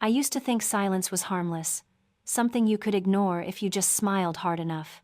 I used to think silence was harmless, something you could ignore if you just smiled hard enough.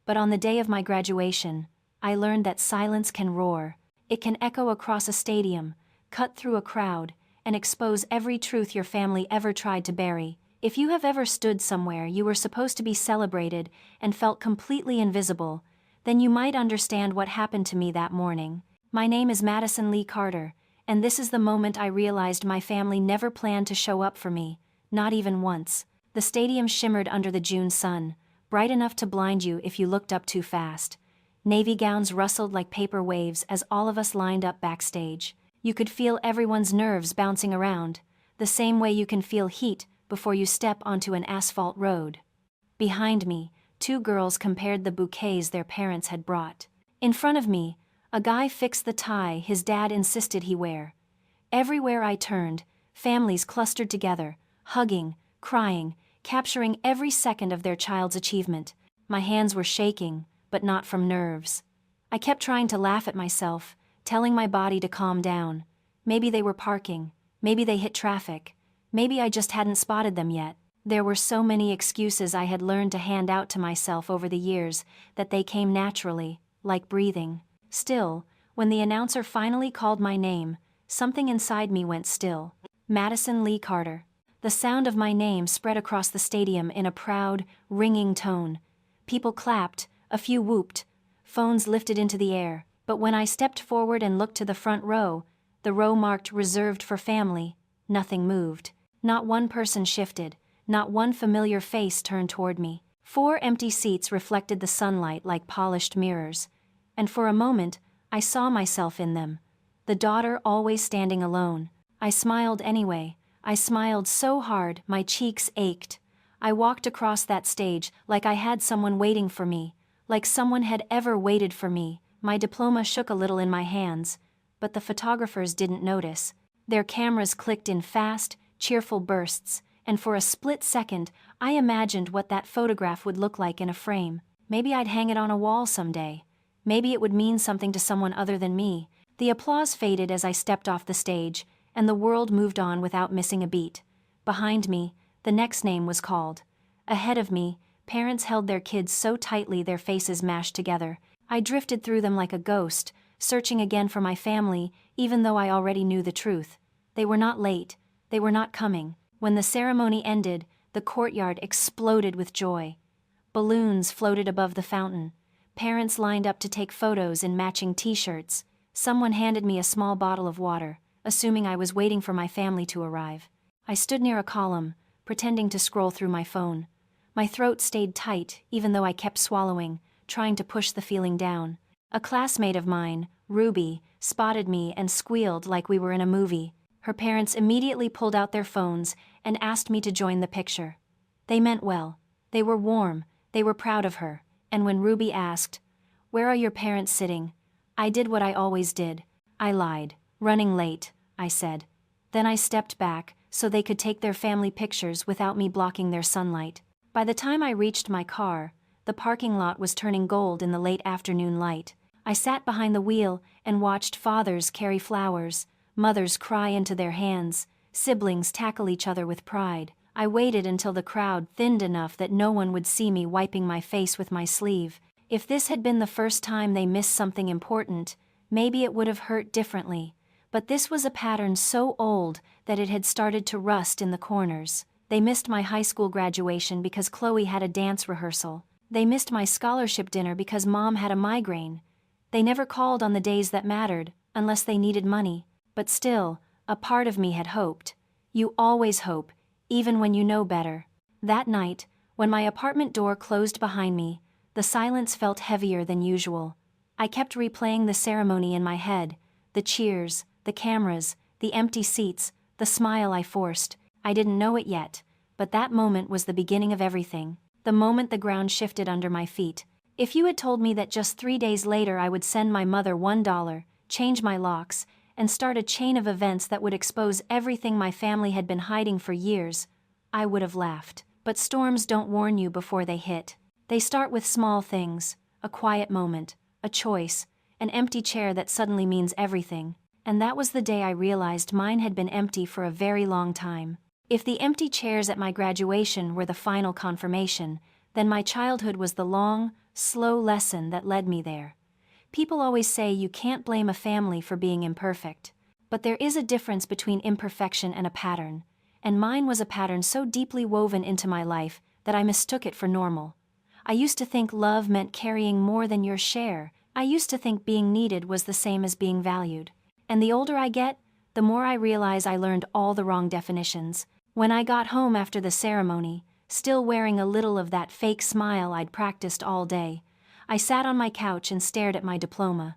But on the day of my graduation, I learned that silence can roar. It can echo across a stadium, cut through a crowd, and expose every truth your family ever tried to bury. If you have ever stood somewhere you were supposed to be celebrated and felt completely invisible, then you might understand what happened to me that morning. My name is Madison Lee Carter, and this is the moment I realized my family never planned to show up for me, not even once. The stadium shimmered under the June sun, bright enough to blind you if you looked up too fast. Navy gowns rustled like paper waves as all of us lined up backstage. You could feel everyone's nerves bouncing around, the same way you can feel heat before you step onto an asphalt road. Behind me, two girls compared the bouquets their parents had brought. In front of me, a guy fixed the tie his dad insisted he wear. Everywhere I turned, families clustered together, hugging, crying, capturing every second of their child's achievement. My hands were shaking, but not from nerves. I kept trying to laugh at myself, telling my body to calm down. Maybe they were parking, maybe they hit traffic, maybe I just hadn't spotted them yet. There were so many excuses I had learned to hand out to myself over the years that they came naturally, like breathing. Still, when the announcer finally called my name, something inside me went still. Madison Lee Carter. The sound of my name spread across the stadium in a proud, ringing tone. People clapped, a few whooped, phones lifted into the air. But when I stepped forward and looked to the front row, the row marked reserved for family, nothing moved. Not one person shifted, not one familiar face turned toward me. 4 empty seats reflected the sunlight like polished mirrors, and for a moment, I saw myself in them. The daughter always standing alone. I smiled anyway. I smiled so hard my cheeks ached. I walked across that stage like I had someone waiting for me, like someone had ever waited for me. My diploma shook a little in my hands, but the photographers didn't notice. Their cameras clicked in fast, cheerful bursts, and for a split second, I imagined what that photograph would look like in a frame. Maybe I'd hang it on a wall someday. Maybe it would mean something to someone other than me. The applause faded as I stepped off the stage, and the world moved on without missing a beat. Behind me, the next name was called. Ahead of me, parents held their kids so tightly their faces mashed together. I drifted through them like a ghost, searching again for my family, even though I already knew the truth. They were not late. They were not coming. When the ceremony ended, the courtyard exploded with joy. Balloons floated above the fountain. Parents lined up to take photos in matching t-shirts. Someone handed me a small bottle of water, assuming I was waiting for my family to arrive. I stood near a column, pretending to scroll through my phone. My throat stayed tight, even though I kept swallowing, trying to push the feeling down. A classmate of mine, Ruby, spotted me and squealed like we were in a movie. Her parents immediately pulled out their phones and asked me to join the picture. They meant well. They were warm, they were proud of her, and when Ruby asked, "Where are your parents sitting?" I did what I always did. I lied. "Running late," I said. Then I stepped back so they could take their family pictures without me blocking their sunlight. By the time I reached my car, the parking lot was turning gold in the late afternoon light. I sat behind the wheel and watched fathers carry flowers, mothers cry into their hands, siblings tackle each other with pride. I waited until the crowd thinned enough that no one would see me wiping my face with my sleeve. If this had been the first time they missed something important, maybe it would have hurt differently. But this was a pattern so old that it had started to rust in the corners. They missed my high school graduation because Chloe had a dance rehearsal. They missed my scholarship dinner because Mom had a migraine. They never called on the days that mattered, unless they needed money. But still, a part of me had hoped. You always hope, even when you know better. That night, when my apartment door closed behind me, the silence felt heavier than usual. I kept replaying the ceremony in my head, the cheers, the cameras, the empty seats, the smile I forced. I didn't know it yet, but that moment was the beginning of everything. The moment the ground shifted under my feet. If you had told me that just 3 days later I would send my mother $1, change my locks, and start a chain of events that would expose everything my family had been hiding for years, I would have laughed. But storms don't warn you before they hit. They start with small things, a quiet moment, a choice, an empty chair that suddenly means everything. And that was the day I realized mine had been empty for a very long time. If the empty chairs at my graduation were the final confirmation, then my childhood was the long, slow lesson that led me there. People always say you can't blame a family for being imperfect. But there is a difference between imperfection and a pattern, and mine was a pattern so deeply woven into my life that I mistook it for normal. I used to think love meant carrying more than your share. I used to think being needed was the same as being valued. And the older I get, the more I realize I learned all the wrong definitions. When I got home after the ceremony, still wearing a little of that fake smile I'd practiced all day, I sat on my couch and stared at my diploma.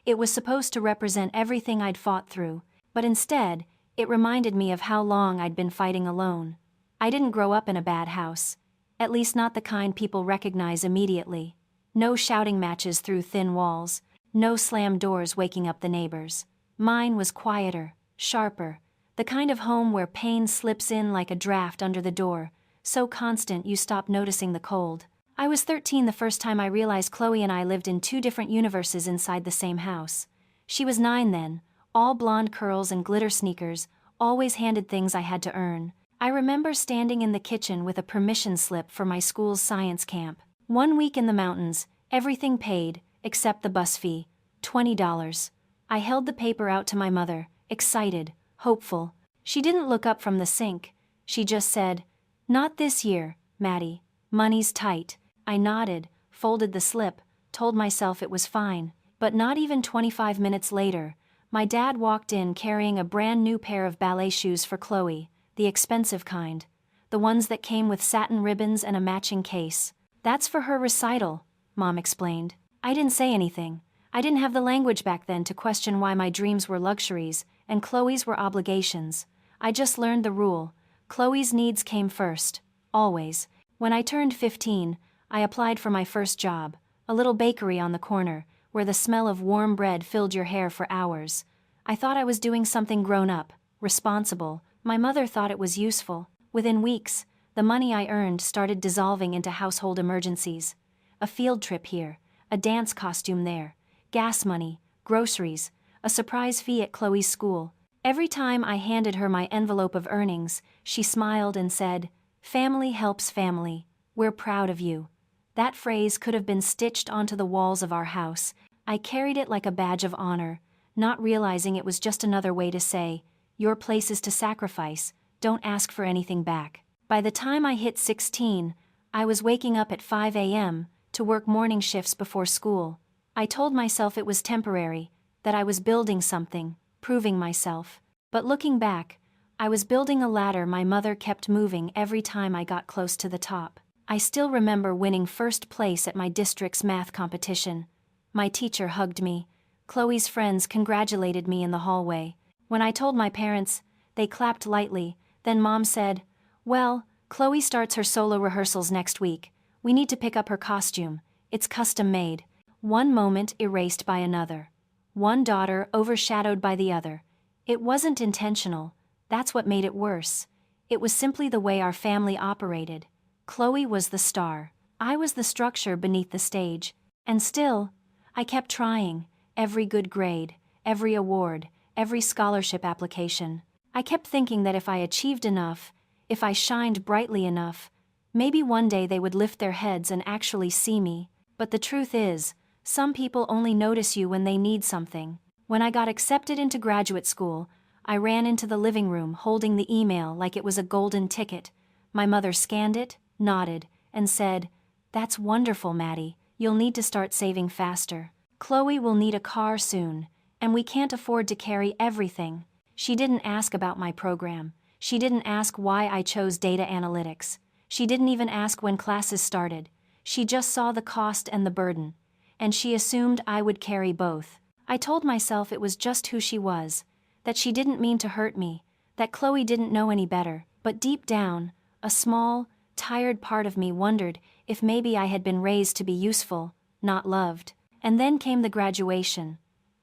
It was supposed to represent everything I'd fought through, but instead, it reminded me of how long I'd been fighting alone. I didn't grow up in a bad house, at least not the kind people recognize immediately. No shouting matches through thin walls, no slammed doors waking up the neighbors. Mine was quieter, sharper, the kind of home where pain slips in like a draft under the door, so constant you stop noticing the cold. I was 13 the first time I realized Chloe and I lived in two different universes inside the same house. She was 9 then, all blonde curls and glitter sneakers, always handed things I had to earn. I remember standing in the kitchen with a permission slip for my school's science camp. 1 week in the mountains, everything paid, except the bus fee, $20. I held the paper out to my mother, excited, hopeful. She didn't look up from the sink. She just said, "Not this year, Maddie. Money's tight." I nodded, folded the slip, told myself it was fine. But not even 25 minutes later, my dad walked in carrying a brand new pair of ballet shoes for Chloe, the expensive kind. The ones that came with satin ribbons and a matching case. "That's for her recital," Mom explained. I didn't say anything. I didn't have the language back then to question why my dreams were luxuries, and Chloe's were obligations. I just learned the rule. Chloe's needs came first. Always. When I turned 15, I applied for my first job, a little bakery on the corner, where the smell of warm bread filled your hair for hours. I thought I was doing something grown up, responsible. My mother thought it was useful. Within weeks, the money I earned started dissolving into household emergencies. A field trip here, a dance costume there, gas money, groceries, a surprise fee at Chloe's school. Every time I handed her my envelope of earnings, she smiled and said, "Family helps family. We're proud of you." That phrase could have been stitched onto the walls of our house. I carried it like a badge of honor, not realizing it was just another way to say, "Your place is to sacrifice, don't ask for anything back." By the time I hit 16, I was waking up at 5 a.m. to work morning shifts before school. I told myself it was temporary, that I was building something, proving myself. But looking back, I was building a ladder my mother kept moving every time I got close to the top. I still remember winning first place at my district's math competition. My teacher hugged me. Chloe's friends congratulated me in the hallway. When I told my parents, they clapped lightly. Then Mom said, "Well, Chloe starts her solo rehearsals next week. We need to pick up her costume. It's custom made." One moment erased by another. One daughter overshadowed by the other. It wasn't intentional. That's what made it worse. It was simply the way our family operated. Chloe was the star. I was the structure beneath the stage. And still, I kept trying. Every good grade, every award, every scholarship application. I kept thinking that if I achieved enough, if I shined brightly enough, maybe one day they would lift their heads and actually see me. But the truth is, some people only notice you when they need something. When I got accepted into graduate school, I ran into the living room holding the email like it was a golden ticket. My mother scanned it, nodded, and said, "That's wonderful, Maddie. You'll need to start saving faster. Chloe will need a car soon, and we can't afford to carry everything." She didn't ask about my program. She didn't ask why I chose data analytics. She didn't even ask when classes started. She just saw the cost and the burden. And she assumed I would carry both. I told myself it was just who she was, that she didn't mean to hurt me, that Chloe didn't know any better. But deep down, a small, tired part of me wondered if maybe I had been raised to be useful, not loved. And then came the graduation.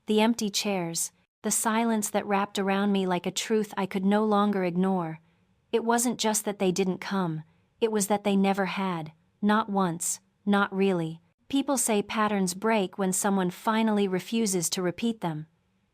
The empty chairs, the silence that wrapped around me like a truth I could no longer ignore. It wasn't just that they didn't come, it was that they never had. Not once, not really. People say patterns break when someone finally refuses to repeat them.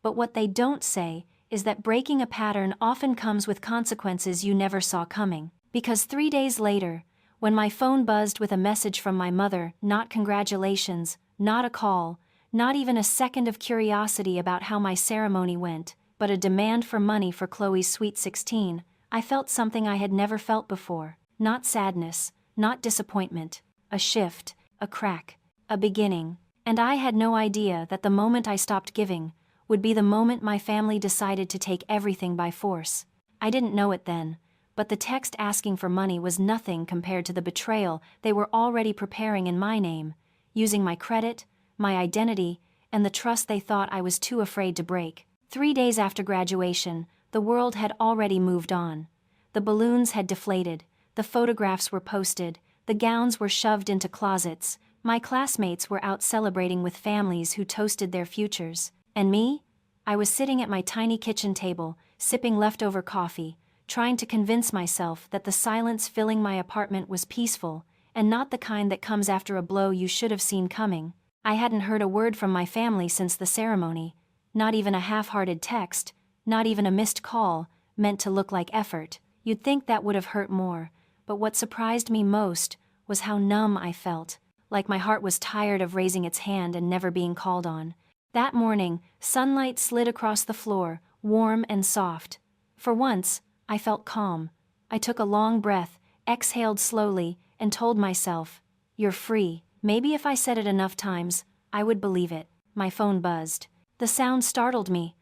But what they don't say is that breaking a pattern often comes with consequences you never saw coming. Because 3 days later, when my phone buzzed with a message from my mother, not congratulations, not a call, not even a second of curiosity about how my ceremony went, but a demand for money for Chloe's sweet 16, I felt something I had never felt before. Not sadness, not disappointment, a shift, a crack, a beginning. And I had no idea that the moment I stopped giving would be the moment my family decided to take everything by force. I didn't know it then, but the text asking for money was nothing compared to the betrayal they were already preparing in my name, using my credit, my identity, and the trust they thought I was too afraid to break. 3 days after graduation, the world had already moved on. The balloons had deflated, the photographs were posted, the gowns were shoved into closets, my classmates were out celebrating with families who toasted their futures. And me? I was sitting at my tiny kitchen table, sipping leftover coffee, trying to convince myself that the silence filling my apartment was peaceful, and not the kind that comes after a blow you should have seen coming. I hadn't heard a word from my family since the ceremony, not even a half-hearted text, not even a missed call, meant to look like effort. You'd think that would have hurt more, but what surprised me most was how numb I felt, like my heart was tired of raising its hand and never being called on. That morning, sunlight slid across the floor, warm and soft. For once, I felt calm. I took a long breath, exhaled slowly, and told myself, "You're free." Maybe if I said it enough times, I would believe it. My phone buzzed. The sound startled me.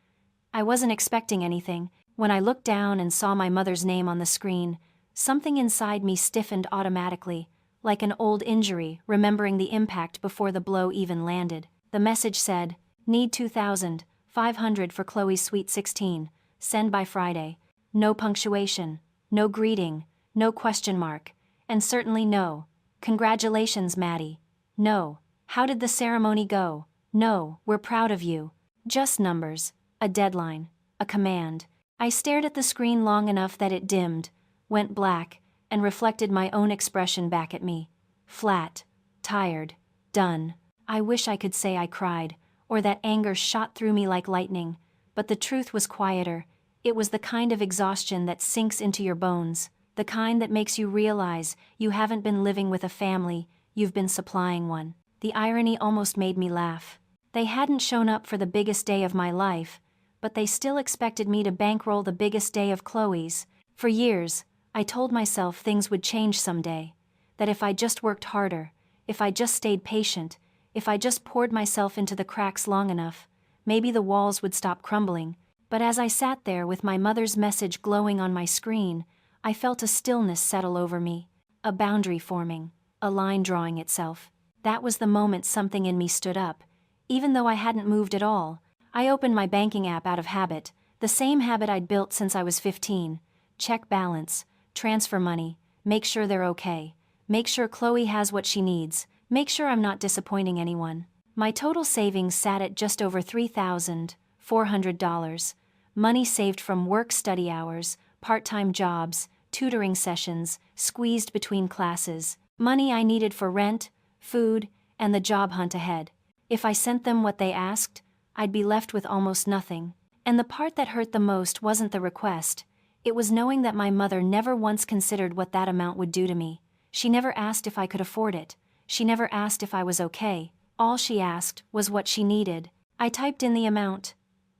I wasn't expecting anything. When I looked down and saw my mother's name on the screen, something inside me stiffened automatically, like an old injury remembering the impact before the blow even landed. The message said, "Need 2,500 for Chloe's sweet 16, send by Friday." No punctuation, no greeting, no question mark, and certainly no, "Congratulations, Maddie." No, "How did the ceremony go?" No, "We're proud of you." Just numbers, a deadline, a command. I stared at the screen long enough that it dimmed, went black, and reflected my own expression back at me. Flat, tired, done. I wish I could say I cried, or that anger shot through me like lightning, but the truth was quieter. It was the kind of exhaustion that sinks into your bones, the kind that makes you realize you haven't been living with a family, you've been supplying one. The irony almost made me laugh. They hadn't shown up for the biggest day of my life, but they still expected me to bankroll the biggest day of Chloe's. For years, I told myself things would change someday, that if I just worked harder, if I just stayed patient, if I just poured myself into the cracks long enough, maybe the walls would stop crumbling. But as I sat there with my mother's message glowing on my screen, I felt a stillness settle over me, a boundary forming, a line drawing itself. That was the moment something in me stood up. Even though I hadn't moved at all, I opened my banking app out of habit, the same habit I'd built since I was 15. Check balance, transfer money, make sure they're okay, make sure Chloe has what she needs, make sure I'm not disappointing anyone. My total savings sat at just over $3,400. Money saved from work-study hours, part-time jobs, tutoring sessions, squeezed between classes. Money I needed for rent, food, and the job hunt ahead. If I sent them what they asked, I'd be left with almost nothing. And the part that hurt the most wasn't the request. It was knowing that my mother never once considered what that amount would do to me. She never asked if I could afford it. She never asked if I was okay. All she asked was what she needed. I typed in the amount.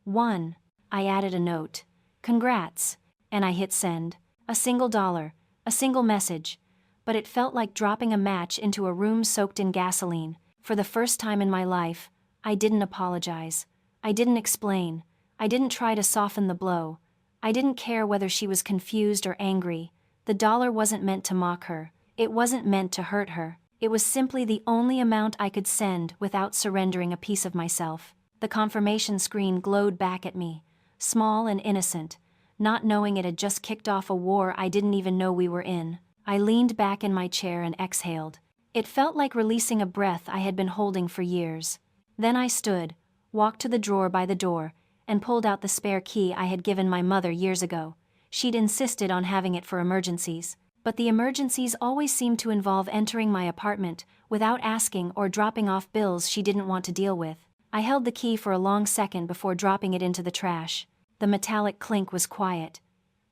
1. I added a note. "Congrats." And I hit send. A single dollar, a single message. But it felt like dropping a match into a room soaked in gasoline. For the first time in my life, I didn't apologize. I didn't explain. I didn't try to soften the blow. I didn't care whether she was confused or angry. The dollar wasn't meant to mock her. It wasn't meant to hurt her. It was simply the only amount I could send without surrendering a piece of myself. The confirmation screen glowed back at me, small and innocent, not knowing it had just kicked off a war I didn't even know we were in. I leaned back in my chair and exhaled. It felt like releasing a breath I had been holding for years. Then I stood, walked to the drawer by the door, and pulled out the spare key I had given my mother years ago. She'd insisted on having it for emergencies, but the emergencies always seemed to involve entering my apartment without asking or dropping off bills she didn't want to deal with. I held the key for a long second before dropping it into the trash. The metallic clink was quiet,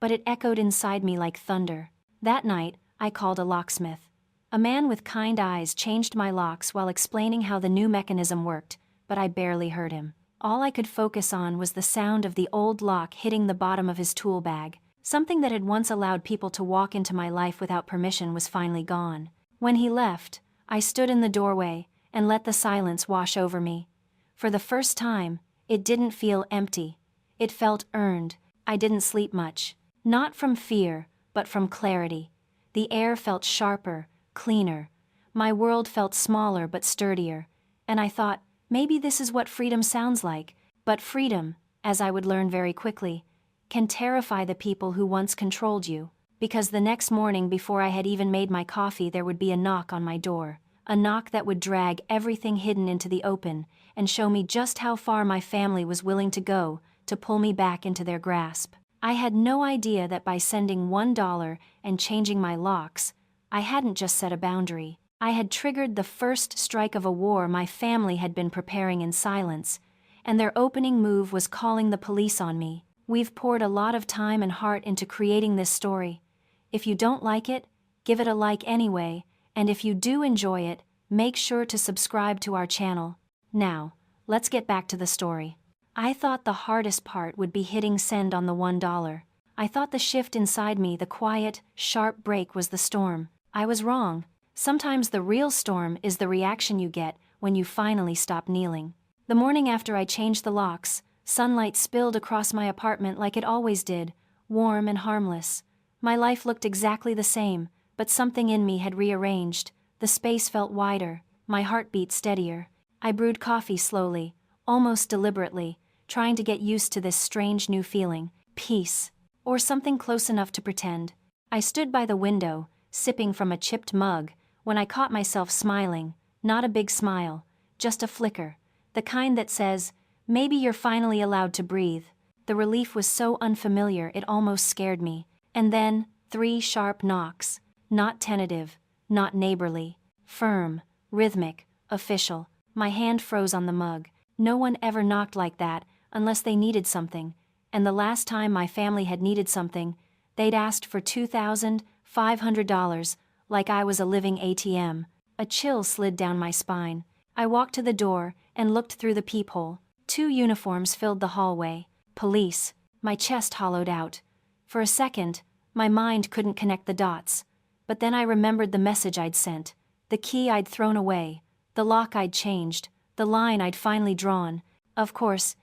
but it echoed inside me like thunder. That night, I called a locksmith. A man with kind eyes changed my locks while explaining how the new mechanism worked, but I barely heard him. All I could focus on was the sound of the old lock hitting the bottom of his tool bag. Something that had once allowed people to walk into my life without permission was finally gone. When he left, I stood in the doorway and let the silence wash over me. For the first time, it didn't feel empty. It felt earned. I didn't sleep much. Not from fear, but from clarity. The air felt sharper, cleaner. My world felt smaller but sturdier. And I thought, maybe this is what freedom sounds like. But freedom, as I would learn very quickly, can terrify the people who once controlled you. Because the next morning, before I had even made my coffee, there would be a knock on my door. A knock that would drag everything hidden into the open and show me just how far my family was willing to go to pull me back into their grasp. I had no idea that by sending $1 and changing my locks, I hadn't just set a boundary. I had triggered the first strike of a war my family had been preparing in silence, and their opening move was calling the police on me. We've poured a lot of time and heart into creating this story. If you don't like it, give it a like anyway, and if you do enjoy it, make sure to subscribe to our channel. Now, let's get back to the story. I thought the hardest part would be hitting send on the $1. I thought the shift inside me, the quiet, sharp break, was the storm. I was wrong. Sometimes the real storm is the reaction you get when you finally stop kneeling. The morning after I changed the locks, sunlight spilled across my apartment like it always did, warm and harmless. My life looked exactly the same, but something in me had rearranged. The space felt wider, my heartbeat steadier. I brewed coffee slowly, almost deliberately, trying to get used to this strange new feeling, peace, or something close enough to pretend. I stood by the window, sipping from a chipped mug, when I caught myself smiling. Not a big smile, just a flicker, the kind that says, maybe you're finally allowed to breathe. The relief was so unfamiliar it almost scared me. And then, 3 sharp knocks. Not tentative, not neighborly. Firm, rhythmic, official. My hand froze on the mug. No one ever knocked like that, unless they needed something. And the last time my family had needed something, they'd asked for $2,500, like I was a living ATM. A chill slid down my spine. I walked to the door and looked through the peephole. 2 uniforms filled the hallway. Police. My chest hollowed out. For a second, my mind couldn't connect the dots. But then I remembered the message I'd sent, the key I'd thrown away, the lock I'd changed, the line I'd finally drawn. Of course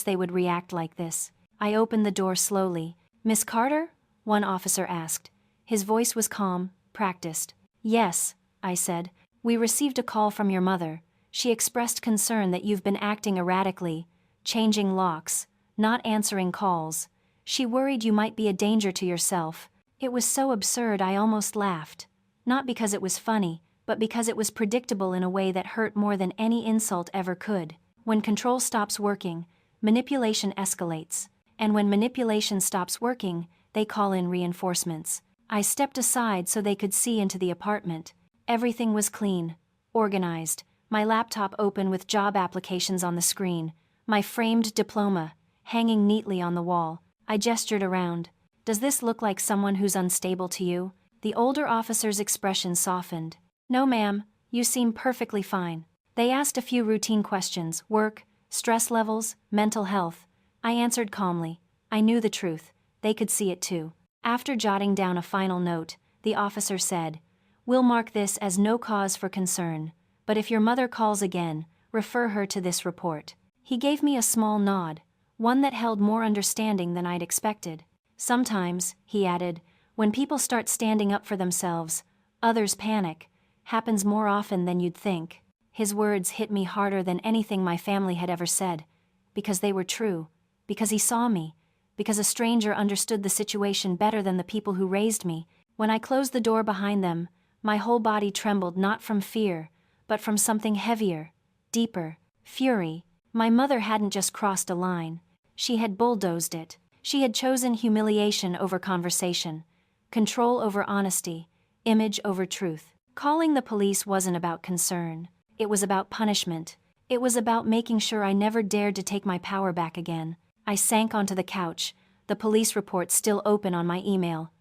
they would react like this. I opened the door slowly. "Miss Carter?" one officer asked. His voice was calm, practiced. "Yes," I said. "We received a call from your mother. She expressed concern that you've been acting erratically, changing locks, not answering calls. She worried you might be a danger to yourself." It was so absurd I almost laughed. Not because it was funny, but because it was predictable in a way that hurt more than any insult ever could. When control stops working, manipulation escalates. And when manipulation stops working, they call in reinforcements. I stepped aside so they could see into the apartment. Everything was clean, organized, my laptop open with job applications on the screen, my framed diploma hanging neatly on the wall. I gestured around. "Does this look like someone who's unstable to you?" The older officer's expression softened. "No, ma'am, you seem perfectly fine." They asked a few routine questions: work, stress levels, mental health. I answered calmly. I knew the truth. They could see it too. After jotting down a final note, the officer said, "We'll mark this as no cause for concern, but if your mother calls again, refer her to this report." He gave me a small nod, one that held more understanding than I'd expected. "Sometimes," he added, "when people start standing up for themselves, others panic. Happens more often than you'd think." His words hit me harder than anything my family had ever said, because they were true, because he saw me, because a stranger understood the situation better than the people who raised me. When I closed the door behind them, my whole body trembled, not from fear, but from something heavier, deeper, fury. My mother hadn't just crossed a line. She had bulldozed it. She had chosen humiliation over conversation, control over honesty, image over truth. Calling the police wasn't about concern. It was about punishment. It was about making sure I never dared to take my power back again. I sank onto the couch, the police report still open on my email.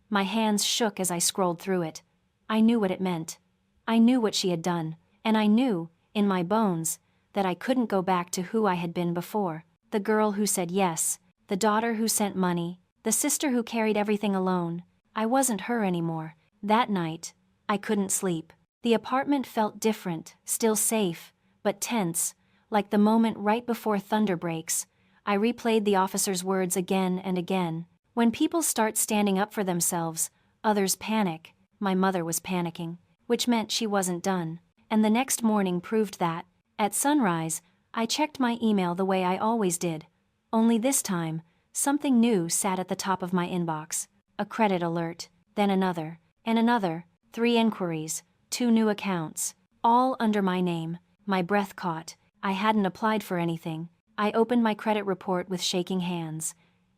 My hands shook as I scrolled through it. I knew what it meant. I knew what she had done, and I knew, in my bones, that I couldn't go back to who I had been before. The girl who said yes, the daughter who sent money, the sister who carried everything alone. I wasn't her anymore. That night, I couldn't sleep. The apartment felt different, still safe, but tense, like the moment right before thunder breaks. I replayed the officer's words again and again. When people start standing up for themselves, others panic. My mother was panicking, which meant she wasn't done. And the next morning proved that. At sunrise, I checked my email the way I always did. Only this time, something new sat at the top of my inbox. A credit alert, then another, and another, 3 inquiries, 2 new accounts, all under my name. My breath caught. I hadn't applied for anything. I opened my credit report with shaking hands.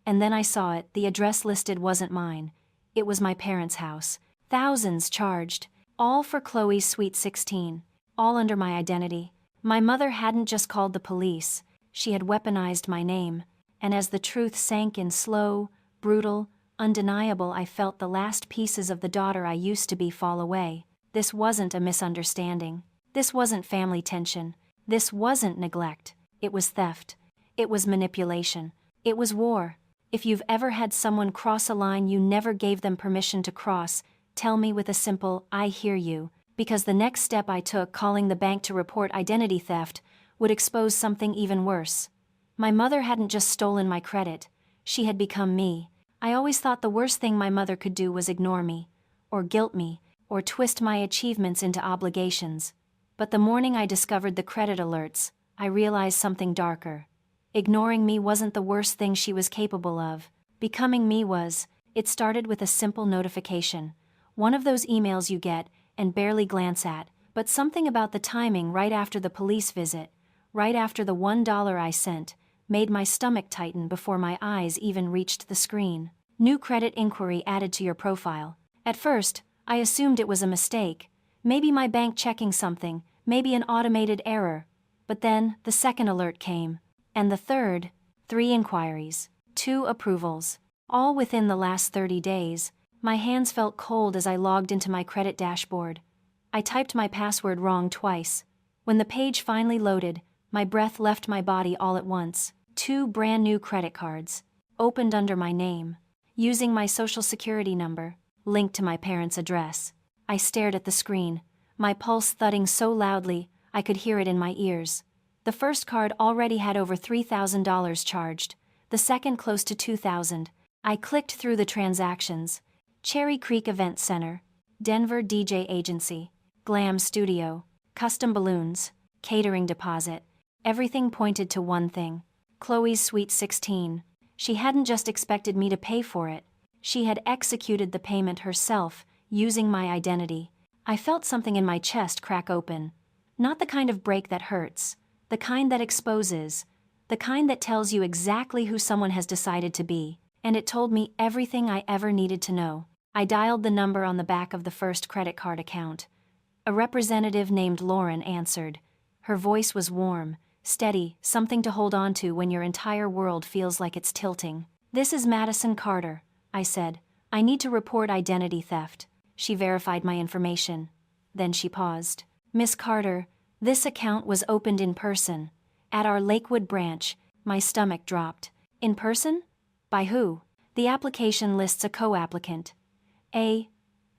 And then I saw it. The address listed wasn't mine. It was my parents' house. Thousands charged, all for Chloe's Sweet 16, all under my identity. My mother hadn't just called the police, she had weaponized my name. And as the truth sank in slow, brutal, undeniable, I felt the last pieces of the daughter I used to be fall away. This wasn't a misunderstanding. This wasn't family tension. This wasn't neglect. It was theft. It was manipulation. It was war. If you've ever had someone cross a line you never gave them permission to cross, tell me with a simple, "I hear you," because the next step I took, calling the bank to report identity theft, would expose something even worse. My mother hadn't just stolen my credit, she had become me. I always thought the worst thing my mother could do was ignore me, or guilt me, or twist my achievements into obligations. But the morning I discovered the credit alerts, I realized something darker. Ignoring me wasn't the worst thing she was capable of. Becoming me was. It started with a simple notification. One of those emails you get and barely glance at, but something about the timing right after the police visit, right after the $1 I sent, made my stomach tighten before my eyes even reached the screen. New credit inquiry added to your profile. At first, I assumed it was a mistake. Maybe my bank checking something, maybe an automated error. But then, the second alert came. And the third, 3 inquiries, 2 approvals, all within the last 30 days. My hands felt cold as I logged into my credit dashboard. I typed my password wrong twice. When the page finally loaded, my breath left my body all at once. 2 brand new credit cards, opened under my name, using my social security number, linked to my parents' address. I stared at the screen, my pulse thudding so loudly I could hear it in my ears. The first card already had over $3,000 charged, the second close to $2,000. I clicked through the transactions. Cherry Creek Event Center, Denver DJ Agency, Glam Studio, custom balloons, catering deposit. Everything pointed to one thing: Chloe's Sweet 16. She hadn't just expected me to pay for it. She had executed the payment herself, using my identity. I felt something in my chest crack open. Not the kind of break that hurts, the kind that exposes, the kind that tells you exactly who someone has decided to be. And it told me everything I ever needed to know. I dialed the number on the back of the first credit card account. A representative named Lauren answered. Her voice was warm, steady, something to hold on to when your entire world feels like it's tilting. "This is Madison Carter," I said. "I need to report identity theft." She verified my information. Then she paused. "Miss Carter, this account was opened in person. At our Lakewood branch." My stomach dropped. "In person? By who?" The application lists a co-applicant. A.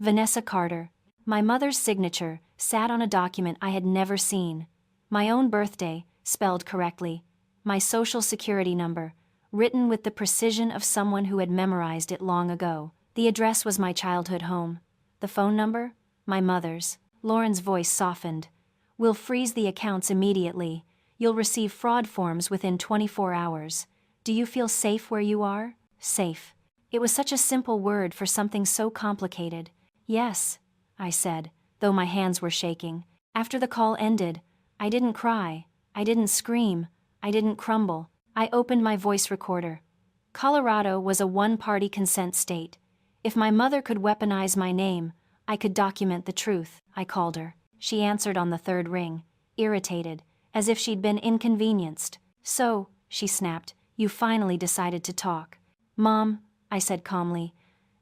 Vanessa Carter. My mother's signature sat on a document I had never seen. My own birthday, spelled correctly. My social security number, written with the precision of someone who had memorized it long ago. The address was my childhood home. The phone number? My mother's. Lauren's voice softened. "We'll freeze the accounts immediately. You'll receive fraud forms within 24 hours. Do you feel safe where you are?" Safe. It was such a simple word for something so complicated. "Yes," I said, though my hands were shaking. After the call ended, I didn't cry, I didn't scream, I didn't crumble. I opened my voice recorder. Colorado was a one-party consent state. If my mother could weaponize my name, I could document the truth. I called her. She answered on the third ring, irritated, as if she'd been inconvenienced. "So," she snapped, You finally decided to talk. Mom, I said calmly,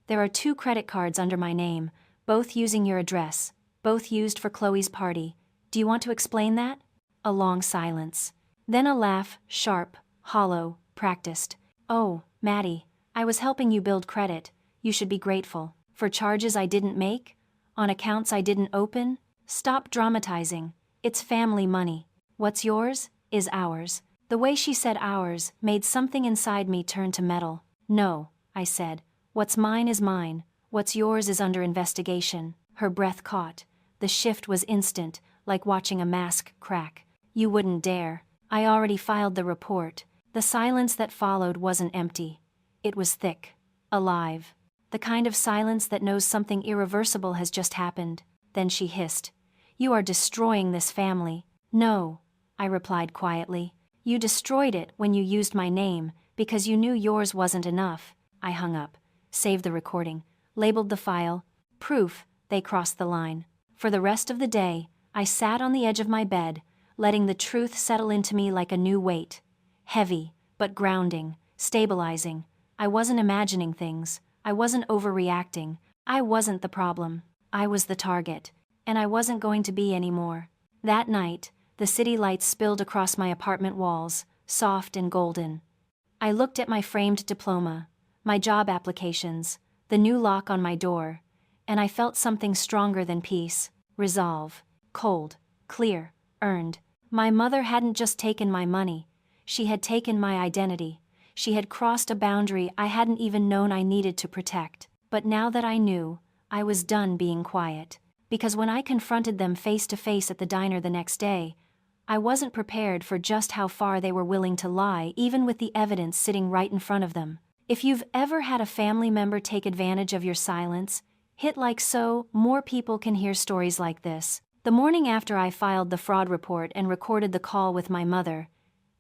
there are 2 credit cards under my name, both using your address, both used for Chloe's party. Do you want to explain that? A long silence. Then a laugh, sharp, hollow, practiced. Oh, Maddie, I was helping you build credit. You should be grateful. For charges I didn't make? On accounts I didn't open? Stop dramatizing. It's family money. What's yours is ours. The way she said ours made something inside me turn to metal. No, I said. What's mine is mine. What's yours is under investigation. Her breath caught. The shift was instant, like watching a mask crack. You wouldn't dare. I already filed the report. The silence that followed wasn't empty. It was thick. Alive. The kind of silence that knows something irreversible has just happened. Then she hissed. You are destroying this family. No, I replied quietly. You destroyed it when you used my name, because you knew yours wasn't enough. I hung up, saved the recording, labeled the file. Proof they crossed the line. For the rest of the day, I sat on the edge of my bed, letting the truth settle into me like a new weight. Heavy, but grounding, stabilizing. I wasn't imagining things. I wasn't overreacting. I wasn't the problem. I was the target. And I wasn't going to be anymore. That night, the city lights spilled across my apartment walls, soft and golden. I looked at my framed diploma, my job applications, the new lock on my door, and I felt something stronger than peace, resolve, cold, clear, earned. My mother hadn't just taken my money, she had taken my identity. She had crossed a boundary I hadn't even known I needed to protect. But now that I knew, I was done being quiet. Because when I confronted them face to face at the diner the next day, I wasn't prepared for just how far they were willing to lie, even with the evidence sitting right in front of them. If you've ever had a family member take advantage of your silence, hit like so more people can hear stories like this. The morning after I filed the fraud report and recorded the call with my mother,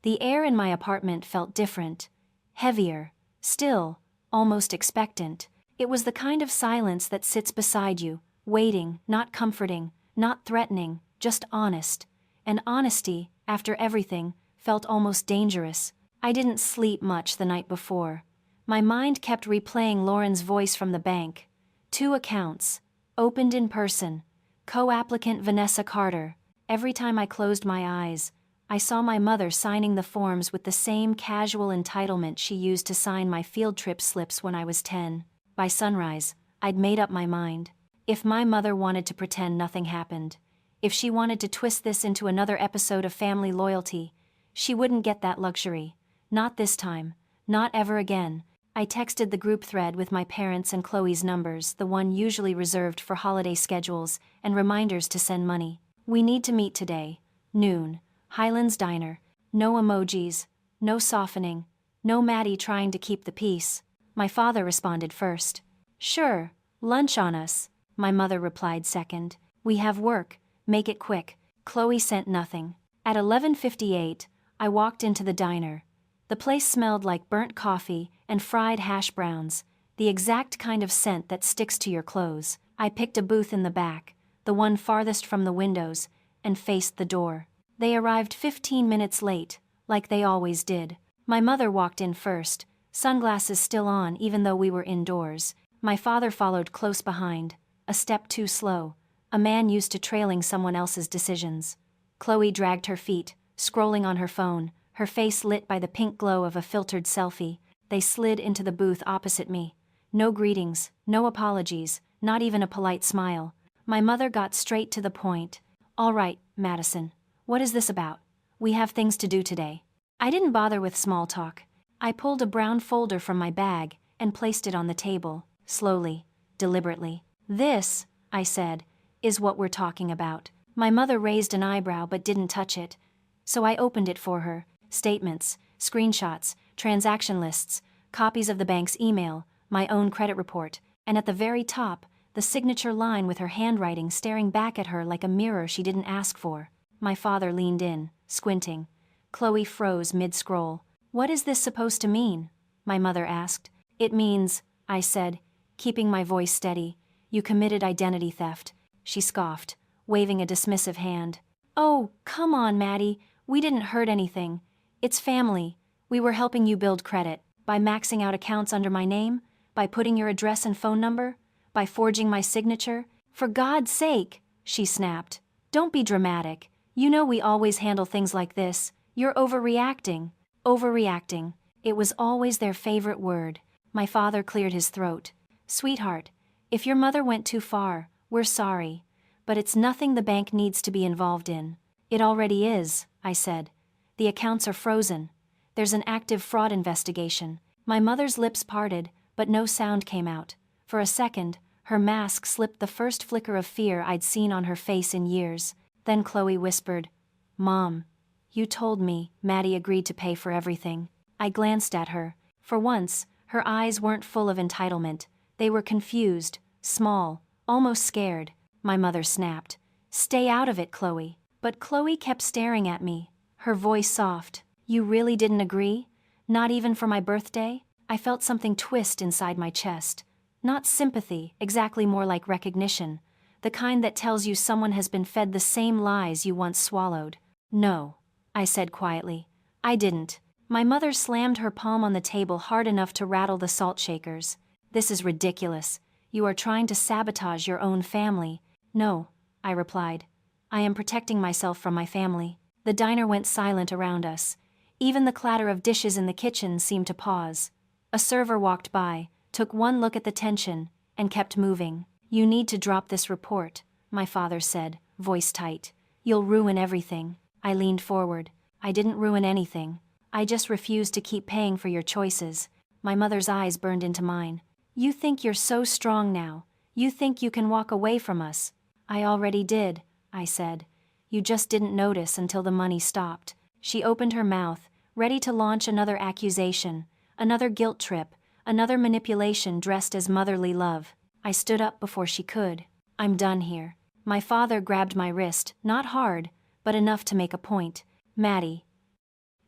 the air in my apartment felt different, heavier, still, almost expectant. It was the kind of silence that sits beside you, waiting, not comforting, not threatening, just honest. And honesty, after everything, felt almost dangerous. I didn't sleep much the night before. My mind kept replaying Lauren's voice from the bank. 2 accounts, opened in person, co-applicant Vanessa Carter. Every time I closed my eyes, I saw my mother signing the forms with the same casual entitlement she used to sign my field trip slips when I was 10. By sunrise, I'd made up my mind. If my mother wanted to pretend nothing happened, if she wanted to twist this into another episode of family loyalty, she wouldn't get that luxury. Not this time. Not ever again. I texted the group thread with my parents' and Chloe's numbers, the one usually reserved for holiday schedules, and reminders to send money. We need to meet today. Noon. Highlands Diner. No emojis. No softening. No Maddie trying to keep the peace. My father responded first. Sure. Lunch on us. My mother replied second. We have work. Make it quick. Chloe sent nothing. At 11:58, I walked into the diner. The place smelled like burnt coffee and fried hash browns, the exact kind of scent that sticks to your clothes. I picked a booth in the back, the one farthest from the windows, and faced the door. They arrived 15 minutes late, like they always did. My mother walked in first, sunglasses still on even though we were indoors. My father followed close behind, a step too slow, a man used to trailing someone else's decisions. Chloe dragged her feet, scrolling on her phone, her face lit by the pink glow of a filtered selfie. They slid into the booth opposite me. No greetings, no apologies, not even a polite smile. My mother got straight to the point. All right, Madison, what is this about? We have things to do today. I didn't bother with small talk. I pulled a brown folder from my bag and placed it on the table, slowly, deliberately. This, I said, is what we're talking about. My mother raised an eyebrow but didn't touch it. So I opened it for her. Statements, screenshots, transaction lists, copies of the bank's email, my own credit report, and at the very top, the signature line with her handwriting staring back at her like a mirror she didn't ask for. My father leaned in, squinting. Chloe froze mid-scroll. What is this supposed to mean? My mother asked. It means, I said, keeping my voice steady, you committed identity theft. She scoffed, waving a dismissive hand. Oh, come on, Maddie. We didn't hurt anything. It's family. We were helping you build credit, by maxing out accounts under my name, by putting your address and phone number, by forging my signature. For God's sake, she snapped. Don't be dramatic. You know we always handle things like this. You're overreacting. Overreacting. It was always their favorite word. My father cleared his throat. Sweetheart, if your mother went too far, we're sorry. But it's nothing the bank needs to be involved in. It already is, I said. The accounts are frozen. There's an active fraud investigation. My mother's lips parted, but no sound came out. For a second, her mask slipped the first flicker of fear I'd seen on her face in years. Then Chloe whispered, Mom, you told me Maddie agreed to pay for everything. I glanced at her. For once, her eyes weren't full of entitlement. They were confused, small, almost scared. My mother snapped. Stay out of it, Chloe. But Chloe kept staring at me, her voice soft. You really didn't agree? Not even for my birthday? I felt something twist inside my chest. Not sympathy, exactly more like recognition. The kind that tells you someone has been fed the same lies you once swallowed. No, I said quietly. I didn't. My mother slammed her palm on the table hard enough to rattle the salt shakers. This is ridiculous. You are trying to sabotage your own family. No, I replied. I am protecting myself from my family. The diner went silent around us. Even the clatter of dishes in the kitchen seemed to pause. A server walked by, took one look at the tension, and kept moving. You need to drop this report, my father said, voice tight. You'll ruin everything. I leaned forward. I didn't ruin anything. I just refused to keep paying for your choices. My mother's eyes burned into mine. You think you're so strong now. You think you can walk away from us. I already did, I said. You just didn't notice until the money stopped. She opened her mouth, ready to launch another accusation, another guilt trip, another manipulation dressed as motherly love. I stood up before she could. I'm done here. My father grabbed my wrist, not hard, but enough to make a point. Maddie,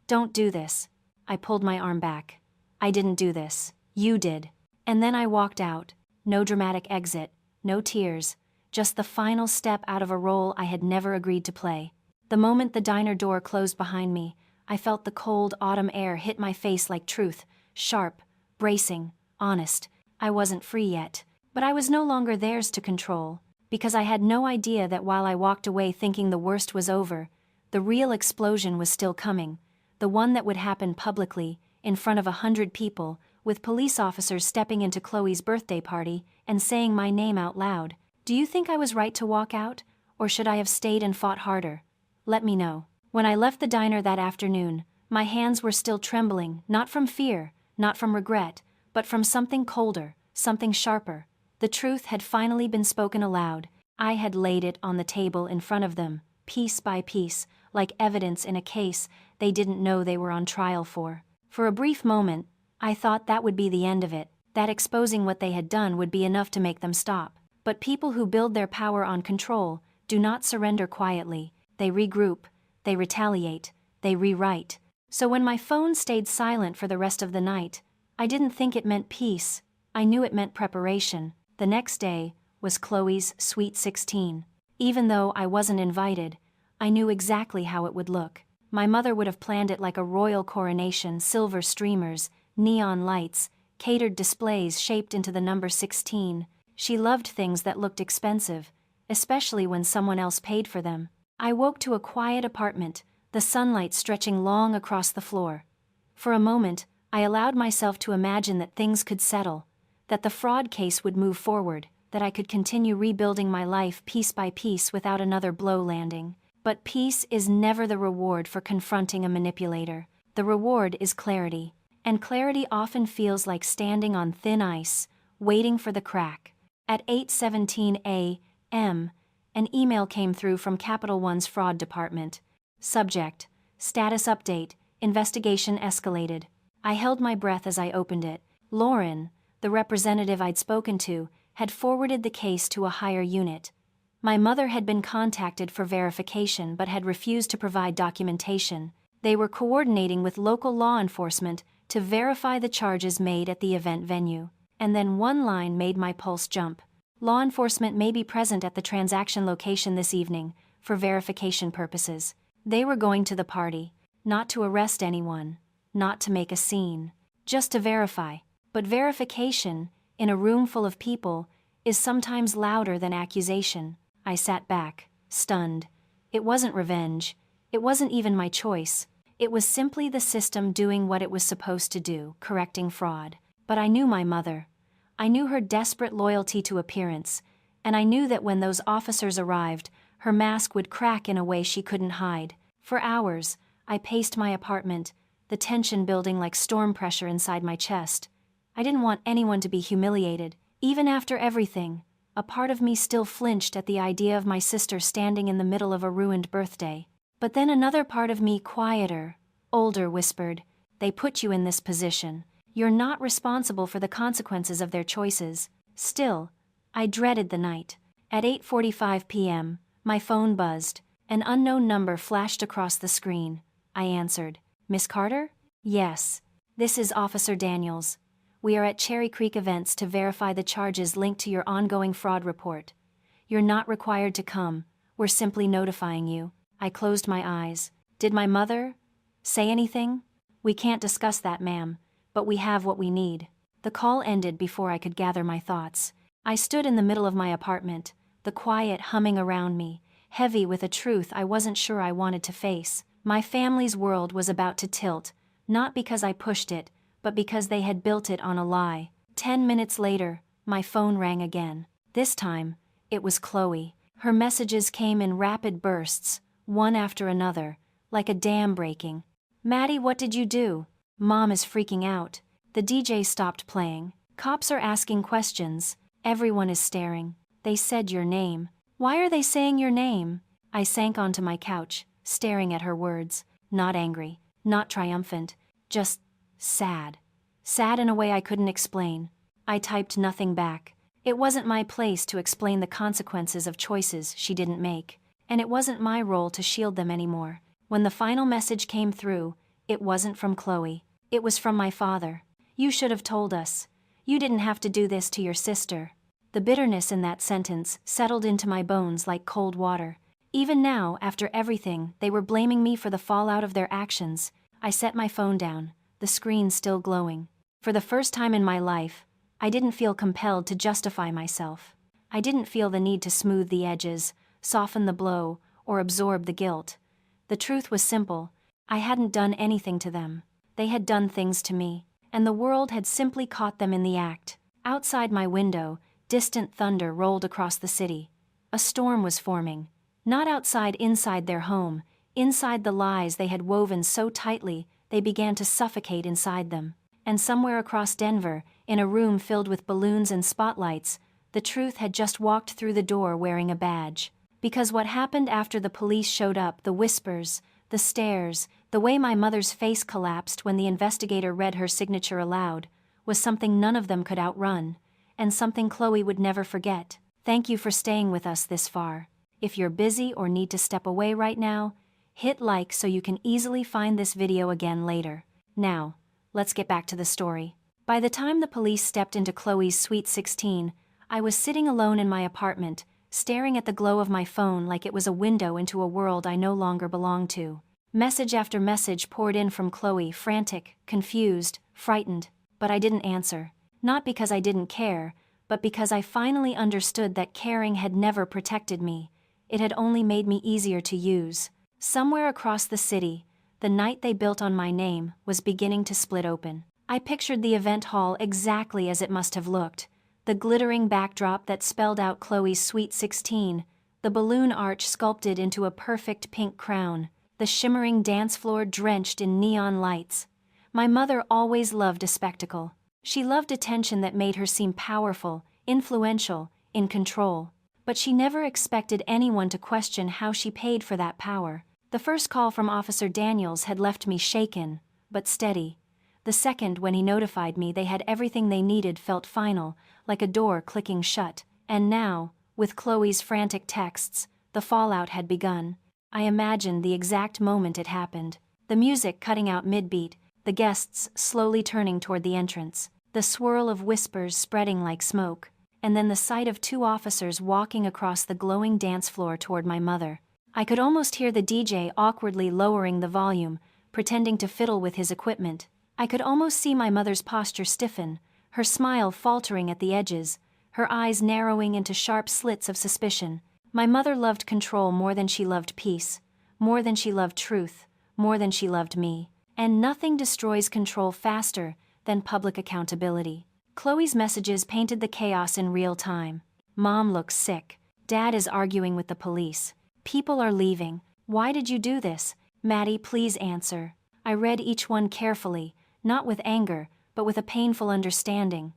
don't do this. I pulled my arm back. I didn't do this. You did. And then I walked out. No dramatic exit, no tears, just the final step out of a role I had never agreed to play. The moment the diner door closed behind me, I felt the cold autumn air hit my face like truth, sharp, bracing, honest. I wasn't free yet, but I was no longer theirs to control, because I had no idea that while I walked away thinking the worst was over, the real explosion was still coming, the one that would happen publicly, in front of 100 people, with police officers stepping into Chloe's birthday party and saying my name out loud. Do you think I was right to walk out, or should I have stayed and fought harder? Let me know. When I left the diner that afternoon, my hands were still trembling, not from fear, not from regret, but from something colder, something sharper. The truth had finally been spoken aloud. I had laid it on the table in front of them, piece by piece, like evidence in a case they didn't know they were on trial for. For a brief moment, I thought that would be the end of it, that exposing what they had done would be enough to make them stop. But people who build their power on control do not surrender quietly. They regroup, they retaliate, they rewrite. So when my phone stayed silent for the rest of the night, I didn't think it meant peace. I knew it meant preparation. The next day was Chloe's Sweet 16. Even though I wasn't invited, I knew exactly how it would look. My mother would have planned it like a royal coronation, silver streamers, neon lights, catered displays shaped into the number 16. She loved things that looked expensive, especially when someone else paid for them. I woke to a quiet apartment, the sunlight stretching long across the floor. For a moment, I allowed myself to imagine that things could settle, that the fraud case would move forward, that I could continue rebuilding my life piece by piece without another blow landing. But peace is never the reward for confronting a manipulator. The reward is clarity, and clarity often feels like standing on thin ice, waiting for the crack. At 8:17 a.m., an email came through from Capital One's fraud department. Subject: Status update, investigation escalated. I held my breath as I opened it. Lauren, the representative I'd spoken to, had forwarded the case to a higher unit. My mother had been contacted for verification but had refused to provide documentation. They were coordinating with local law enforcement to verify the charges made at the event venue. And then one line made my pulse jump. Law enforcement may be present at the transaction location this evening, for verification purposes. They were going to the party, not to arrest anyone, not to make a scene, just to verify. But verification, in a room full of people, is sometimes louder than accusation. I sat back, stunned. It wasn't revenge. It wasn't even my choice. It was simply the system doing what it was supposed to do, correcting fraud. But I knew my mother. I knew her desperate loyalty to appearance, and I knew that when those officers arrived, her mask would crack in a way she couldn't hide. For hours, I paced my apartment, the tension building like storm pressure inside my chest. I didn't want anyone to be humiliated. Even after everything, a part of me still flinched at the idea of my sister standing in the middle of a ruined birthday. But then another part of me, quieter, older, whispered, "They put you in this position. You're not responsible for the consequences of their choices." Still, I dreaded the night. At 8:45 p.m., my phone buzzed. An unknown number flashed across the screen. I answered. "Miss Carter?" "Yes. This is Officer Daniels. We are at Cherry Creek Events to verify the charges linked to your ongoing fraud report. You're not required to come. We're simply notifying you." I closed my eyes. Did my mother say anything? "We can't discuss that, ma'am, but we have what we need." The call ended before I could gather my thoughts. I stood in the middle of my apartment, the quiet humming around me, heavy with a truth I wasn't sure I wanted to face. My family's world was about to tilt, not because I pushed it, but because they had built it on a lie. 10 minutes later, my phone rang again. This time, it was Chloe. Her messages came in rapid bursts, one after another, like a dam breaking. "Maddie, what did you do? Mom is freaking out. The DJ stopped playing. Cops are asking questions. Everyone is staring. They said your name." "Why are they saying your name?" I sank onto my couch, staring at her words. Not angry, not triumphant, just sad. Sad in a way I couldn't explain. I typed nothing back. It wasn't my place to explain the consequences of choices she didn't make, and it wasn't my role to shield them anymore. When the final message came through, it wasn't from Chloe. It was from my father. "You should have told us. You didn't have to do this to your sister." The bitterness in that sentence settled into my bones like cold water. Even now, after everything, they were blaming me for the fallout of their actions. I set my phone down, the screen still glowing. For the first time in my life, I didn't feel compelled to justify myself. I didn't feel the need to smooth the edges, soften the blow, or absorb the guilt. The truth was simple. I hadn't done anything to them. They had done things to me, and the world had simply caught them in the act. Outside my window, distant thunder rolled across the city. A storm was forming. Not inside their home, inside the lies they had woven so tightly they began to suffocate inside them. And somewhere across Denver, in a room filled with balloons and spotlights, the truth had just walked through the door wearing a badge. Because what happened after the police showed up, the whispers, the stares, the way my mother's face collapsed when the investigator read her signature aloud, was something none of them could outrun, and something Chloe would never forget. Thank you for staying with us this far. If you're busy or need to step away right now, hit like so you can easily find this video again later. Now, let's get back to the story. By the time the police stepped into Chloe's Suite 16, I was sitting alone in my apartment, staring at the glow of my phone like it was a window into a world I no longer belonged to. Message after message poured in from Chloe, frantic, confused, frightened, but I didn't answer. Not because I didn't care, but because I finally understood that caring had never protected me. It had only made me easier to use. Somewhere across the city, the night they built on my name was beginning to split open. I pictured the event hall exactly as it must have looked. The glittering backdrop that spelled out Chloe's Suite 16, the balloon arch sculpted into a perfect pink crown, the shimmering dance floor drenched in neon lights. My mother always loved a spectacle. She loved attention that made her seem powerful, influential, in control. But she never expected anyone to question how she paid for that power. The first call from Officer Daniels had left me shaken, but steady. The second, when he notified me they had everything they needed, felt final, like a door clicking shut. And now, with Chloe's frantic texts, the fallout had begun. I imagined the exact moment it happened. The music cutting out mid-beat, the guests slowly turning toward the entrance, the swirl of whispers spreading like smoke, and then the sight of two officers walking across the glowing dance floor toward my mother. I could almost hear the DJ awkwardly lowering the volume, pretending to fiddle with his equipment. I could almost see my mother's posture stiffen, her smile faltering at the edges, her eyes narrowing into sharp slits of suspicion. My mother loved control more than she loved peace, more than she loved truth, more than she loved me. And nothing destroys control faster than public accountability. Chloe's messages painted the chaos in real time. Mom looks sick. Dad is arguing with the police. People are leaving. Why did you do this? Maddie, please answer. I read each one carefully, not with anger, but with a painful understanding.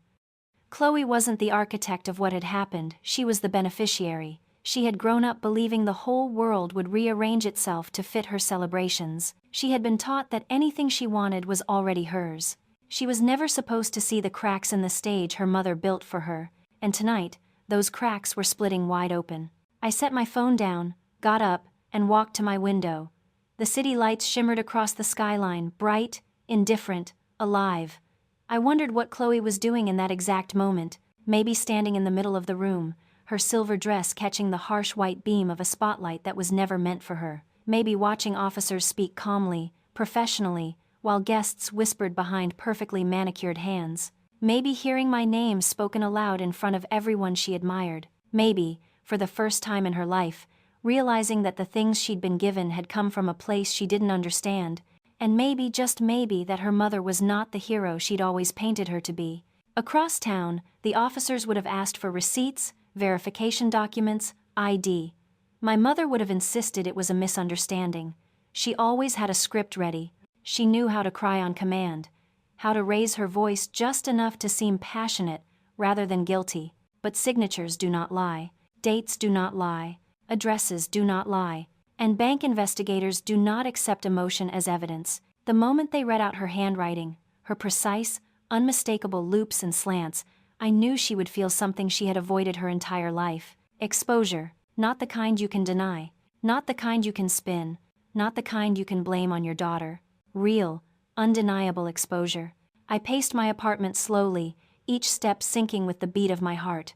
Chloe wasn't the architect of what had happened, she was the beneficiary. She had grown up believing the whole world would rearrange itself to fit her celebrations. She had been taught that anything she wanted was already hers. She was never supposed to see the cracks in the stage her mother built for her, and tonight, those cracks were splitting wide open. I set my phone down, got up, and walked to my window. The city lights shimmered across the skyline, bright, indifferent, alive. I wondered what Chloe was doing in that exact moment, maybe standing in the middle of the room, her silver dress catching the harsh white beam of a spotlight that was never meant for her. Maybe watching officers speak calmly, professionally, while guests whispered behind perfectly manicured hands. Maybe hearing my name spoken aloud in front of everyone she admired. Maybe, for the first time in her life, realizing that the things she'd been given had come from a place she didn't understand. And maybe, just maybe, that her mother was not the hero she'd always painted her to be. Across town, the officers would have asked for receipts, verification documents, ID. My mother would have insisted it was a misunderstanding. She always had a script ready. She knew how to cry on command, how to raise her voice just enough to seem passionate rather than guilty. But signatures do not lie, dates do not lie, addresses do not lie, and bank investigators do not accept emotion as evidence. The moment they read out her handwriting, her precise, unmistakable loops and slants, I knew she would feel something she had avoided her entire life. Exposure, not the kind you can deny, not the kind you can spin, not the kind you can blame on your daughter. Real, undeniable exposure. I paced my apartment slowly, each step syncing with the beat of my heart.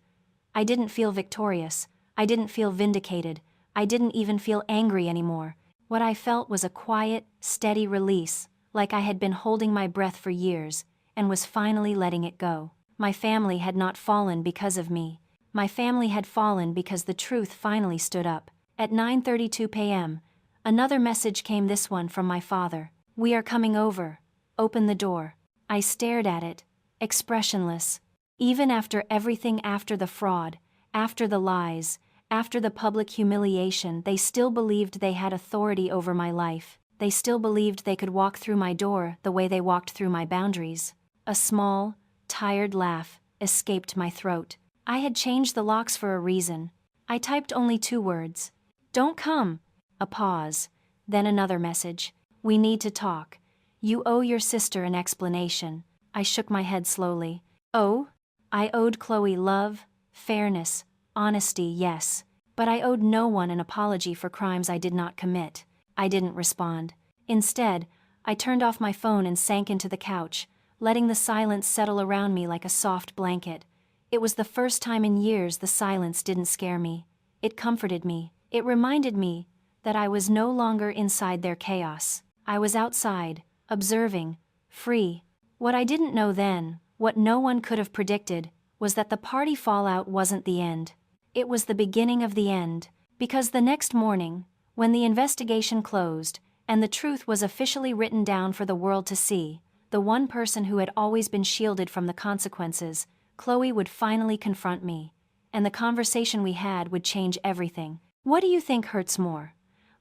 I didn't feel victorious. I didn't feel vindicated. I didn't even feel angry anymore. What I felt was a quiet, steady release, like I had been holding my breath for years, and was finally letting it go. My family had not fallen because of me. My family had fallen because the truth finally stood up. At 9:32 p.m., another message came, this one from my father. We are coming over. Open the door. I stared at it, expressionless. Even after everything, after the fraud, after the lies, after the public humiliation, they still believed they had authority over my life. They still believed they could walk through my door the way they walked through my boundaries. A small, tired laugh escaped my throat. I had changed the locks for a reason. I typed only 2 words. Don't come. A pause. Then another message. We need to talk. You owe your sister an explanation. I shook my head slowly. Oh? I owed Chloe love, fairness, honesty, yes. But I owed no one an apology for crimes I did not commit. I didn't respond. Instead, I turned off my phone and sank into the couch, letting the silence settle around me like a soft blanket. It was the first time in years the silence didn't scare me. It comforted me. It reminded me that I was no longer inside their chaos. I was outside, observing, free. What I didn't know then, what no one could have predicted, was that the party fallout wasn't the end. It was the beginning of the end. Because the next morning, when the investigation closed, and the truth was officially written down for the world to see, the one person who had always been shielded from the consequences, Chloe, would finally confront me. And the conversation we had would change everything. What do you think hurts more?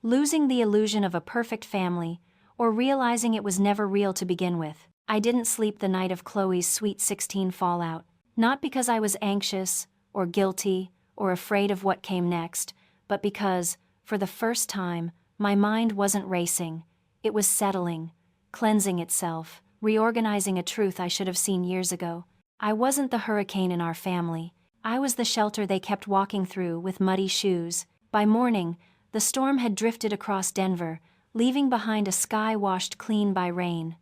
Losing the illusion of a perfect family, or realizing it was never real to begin with? I didn't sleep the night of Chloe's Sweet 16 fallout, not because I was anxious, or guilty, or afraid of what came next, but because, for the first time, my mind wasn't racing. It was settling, cleansing itself, reorganizing a truth I should have seen years ago. I wasn't the hurricane in our family. I was the shelter they kept walking through with muddy shoes. By morning, the storm had drifted across Denver, leaving behind a sky washed clean by rain.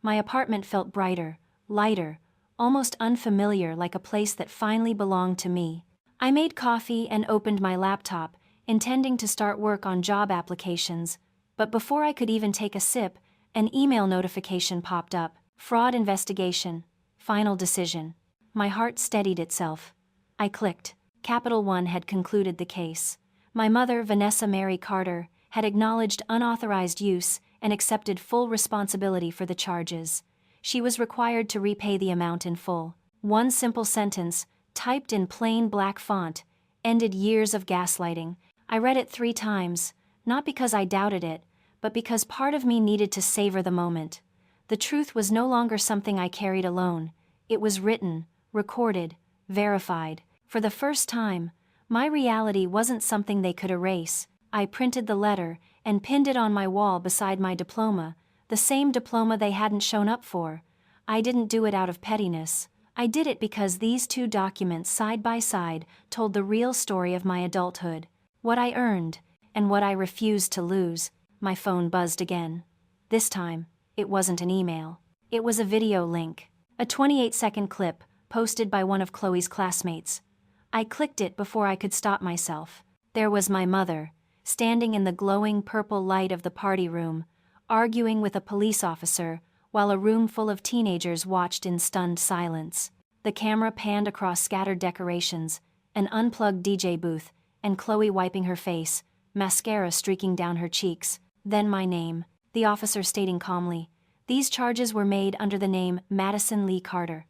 My apartment felt brighter, lighter, almost unfamiliar, like a place that finally belonged to me. I made coffee and opened my laptop, intending to start work on job applications, but before I could even take a sip, An email notification popped up. Fraud investigation. Final decision. My heart steadied itself. I clicked. Capital One had concluded the case. My mother, Vanessa Mary Carter, had acknowledged unauthorized use and accepted full responsibility for the charges. She was required to repay the amount in full. One simple sentence, typed in plain black font, ended years of gaslighting. I read it 3 times, not because I doubted it, but because part of me needed to savor the moment. The truth was no longer something I carried alone. It was written, recorded, verified. For the first time, my reality wasn't something they could erase. I printed the letter and pinned it on my wall beside my diploma, the same diploma they hadn't shown up for. I didn't do it out of pettiness. I did it because these 2 documents side by side told the real story of my adulthood. What I earned, and what I refused to lose. My phone buzzed again. This time, it wasn't an email. It was a video link. A 28-second clip, posted by one of Chloe's classmates. I clicked it before I could stop myself. There was my mother, standing in the glowing purple light of the party room, arguing with a police officer, while a room full of teenagers watched in stunned silence. The camera panned across scattered decorations, an unplugged DJ booth, and Chloe wiping her face, mascara streaking down her cheeks. Then my name, the officer stating calmly. These charges were made under the name Madison Lee Carter.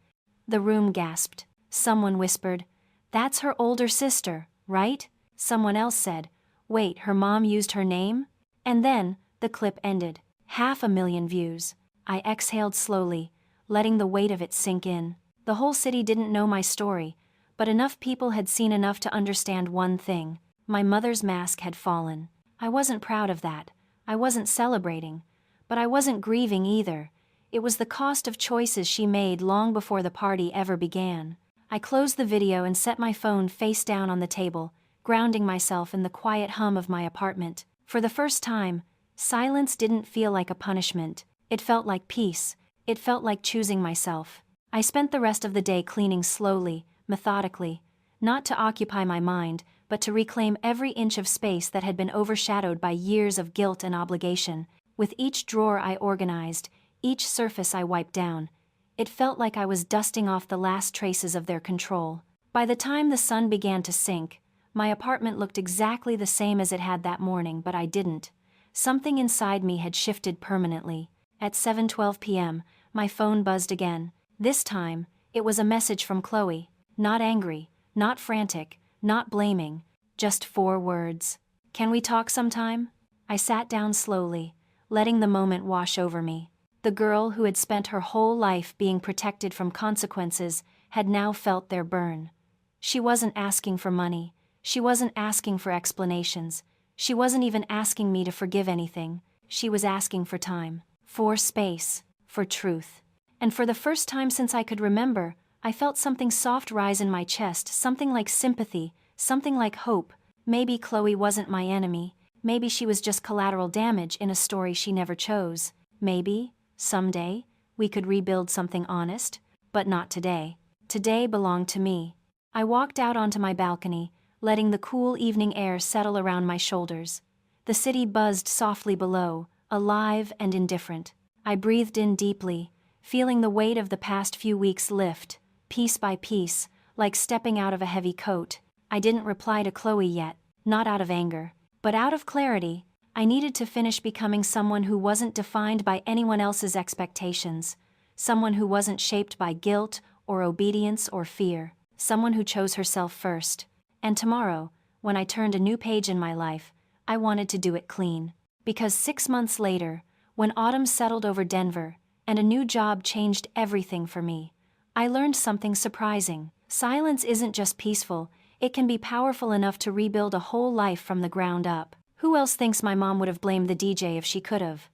The room gasped. Someone whispered, "That's her older sister, right?" Someone else said, "Wait, her mom used her name?" And then, the clip ended. 500,000 views. I exhaled slowly, letting the weight of it sink in. The whole city didn't know my story, but enough people had seen enough to understand one thing. My mother's mask had fallen. I wasn't proud of that. I wasn't celebrating. But I wasn't grieving either. It was the cost of choices she made long before the party ever began. I closed the video and set my phone face down on the table, grounding myself in the quiet hum of my apartment. For the first time, silence didn't feel like a punishment. It felt like peace. It felt like choosing myself. I spent the rest of the day cleaning slowly, methodically, not to occupy my mind, but to reclaim every inch of space that had been overshadowed by years of guilt and obligation. With each drawer I organized, each surface I wiped down, it felt like I was dusting off the last traces of their control. By the time the sun began to sink, my apartment looked exactly the same as it had that morning, but I didn't. Something inside me had shifted permanently. At 7:12 p.m., my phone buzzed again. This time, it was a message from Chloe. Not angry, not frantic, not blaming, just 4 words. "Can we talk sometime?" I sat down slowly, letting the moment wash over me. The girl who had spent her whole life being protected from consequences had now felt their burn. She wasn't asking for money. She wasn't asking for explanations. She wasn't even asking me to forgive anything. She was asking for time, for space, for truth. And for the first time since I could remember, I felt something soft rise in my chest, something like sympathy, something like hope. Maybe Chloe wasn't my enemy. Maybe she was just collateral damage in a story she never chose. Maybe, someday, we could rebuild something honest, but not today. Today belonged to me. I walked out onto my balcony, letting the cool evening air settle around my shoulders. The city buzzed softly below, alive and indifferent. I breathed in deeply, feeling the weight of the past few weeks lift, piece by piece, like stepping out of a heavy coat. I didn't reply to Chloe yet, not out of anger, but out of clarity. I needed to finish becoming someone who wasn't defined by anyone else's expectations, someone who wasn't shaped by guilt or obedience or fear, someone who chose herself first. And tomorrow, when I turned a new page in my life, I wanted to do it clean. Because 6 months later, when autumn settled over Denver, and a new job changed everything for me, I learned something surprising. Silence isn't just peaceful, it can be powerful enough to rebuild a whole life from the ground up. Who else thinks my mom would have blamed the DJ if she could have?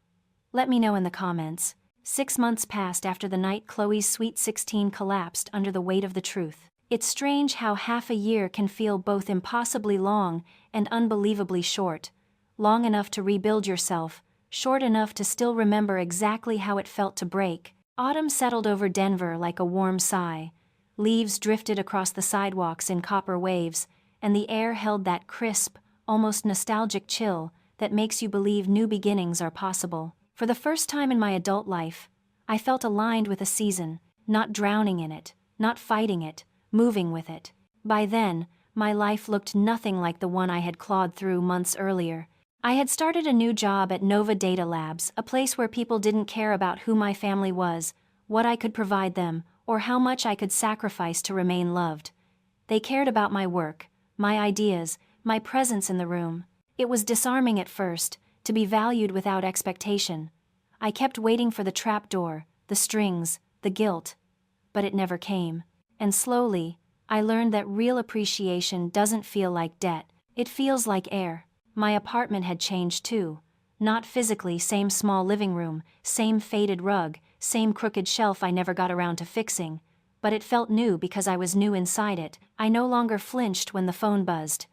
Let me know in the comments. 6 months passed after the night Chloe's Sweet 16 collapsed under the weight of the truth. It's strange how half a year can feel both impossibly long and unbelievably short. Long enough to rebuild yourself, short enough to still remember exactly how it felt to break. Autumn settled over Denver like a warm sigh. Leaves drifted across the sidewalks in copper waves, and the air held that crisp, almost nostalgic chill that makes you believe new beginnings are possible. For the first time in my adult life, I felt aligned with a season, not drowning in it, not fighting it, moving with it. By then, my life looked nothing like the one I had clawed through months earlier. I had started a new job at Nova Data Labs, a place where people didn't care about who my family was, what I could provide them, or how much I could sacrifice to remain loved. They cared about my work, my ideas, my presence in the room. It was disarming at first, to be valued without expectation. I kept waiting for the trapdoor, the strings, the guilt. But it never came. And slowly, I learned that real appreciation doesn't feel like debt, it feels like air. My apartment had changed too. Not physically, same small living room, same faded rug, same crooked shelf I never got around to fixing. But it felt new because I was new inside it. I no longer flinched when the phone buzzed.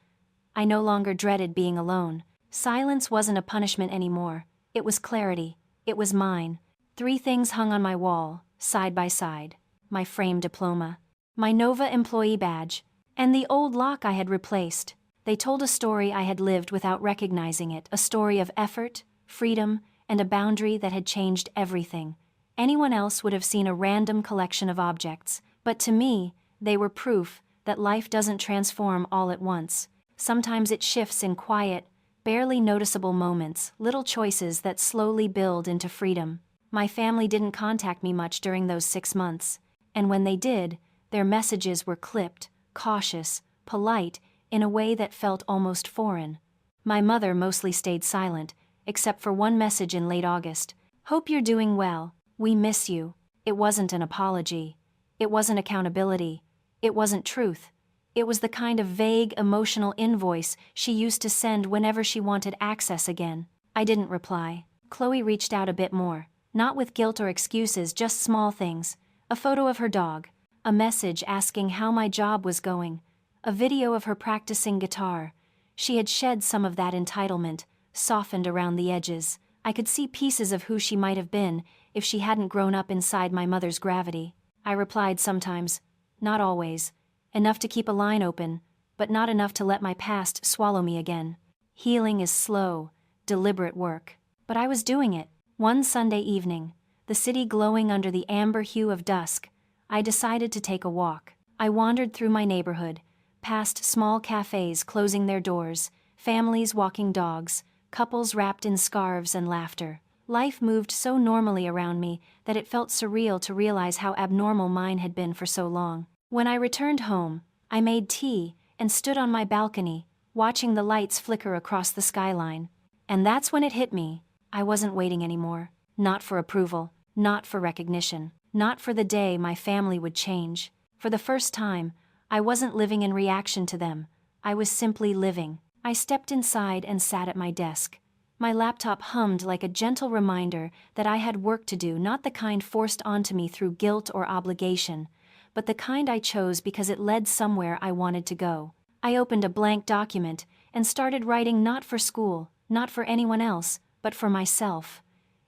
I no longer dreaded being alone. Silence wasn't a punishment anymore. It was clarity. It was mine. 3 things hung on my wall, side by side. My framed diploma, my Nova employee badge, and the old lock I had replaced. They told a story I had lived without recognizing it, a story of effort, freedom, and a boundary that had changed everything. Anyone else would have seen a random collection of objects, but to me, they were proof that life doesn't transform all at once. Sometimes it shifts in quiet, barely noticeable moments, little choices that slowly build into freedom. My family didn't contact me much during those 6 months, and when they did, their messages were clipped, cautious, polite, in a way that felt almost foreign. My mother mostly stayed silent, except for one message in late August. "Hope you're doing well. We miss you." It wasn't an apology. It wasn't accountability. It wasn't truth. It was the kind of vague, emotional invoice she used to send whenever she wanted access again. I didn't reply. Chloe reached out a bit more, not with guilt or excuses, just small things. A photo of her dog, a message asking how my job was going, a video of her practicing guitar. She had shed some of that entitlement, softened around the edges. I could see pieces of who she might have been if she hadn't grown up inside my mother's gravity. I replied sometimes, not always. Enough to keep a line open, but not enough to let my past swallow me again. Healing is slow, deliberate work. But I was doing it. One Sunday evening, the city glowing under the amber hue of dusk, I decided to take a walk. I wandered through my neighborhood, past small cafes closing their doors, families walking dogs, couples wrapped in scarves and laughter. Life moved so normally around me that it felt surreal to realize how abnormal mine had been for so long. When I returned home, I made tea and stood on my balcony, watching the lights flicker across the skyline. And that's when it hit me. I wasn't waiting anymore. Not for approval, not for recognition, not for the day my family would change. For the first time, I wasn't living in reaction to them. I was simply living. I stepped inside and sat at my desk. My laptop hummed like a gentle reminder that I had work to do, not the kind forced onto me through guilt or obligation, but the kind I chose because it led somewhere I wanted to go. I opened a blank document and started writing, not for school, not for anyone else, but for myself.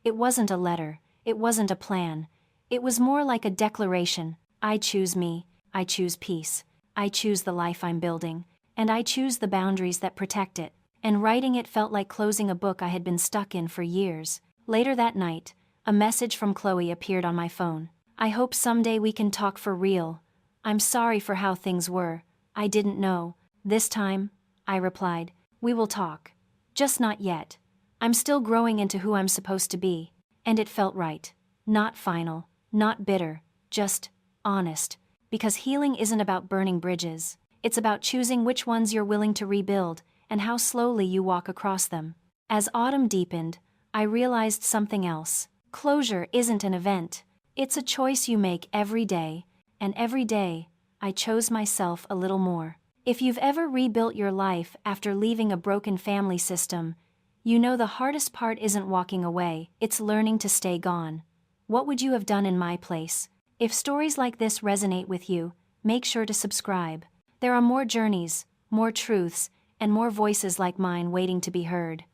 It wasn't a letter, it wasn't a plan. It was more like a declaration. I choose me, I choose peace, I choose the life I'm building, and I choose the boundaries that protect it. And writing it felt like closing a book I had been stuck in for years. Later that night, a message from Chloe appeared on my phone. "I hope someday we can talk for real. I'm sorry for how things were. I didn't know. This time," I replied, "we will talk. Just not yet. I'm still growing into who I'm supposed to be." And it felt right. Not final, not bitter, just honest. Because healing isn't about burning bridges. It's about choosing which ones you're willing to rebuild and how slowly you walk across them. As autumn deepened, I realized something else. Closure isn't an event. It's a choice you make every day, and every day, I chose myself a little more. If you've ever rebuilt your life after leaving a broken family system, you know the hardest part isn't walking away, it's learning to stay gone. What would you have done in my place? If stories like this resonate with you, make sure to subscribe. There are more journeys, more truths, and more voices like mine waiting to be heard.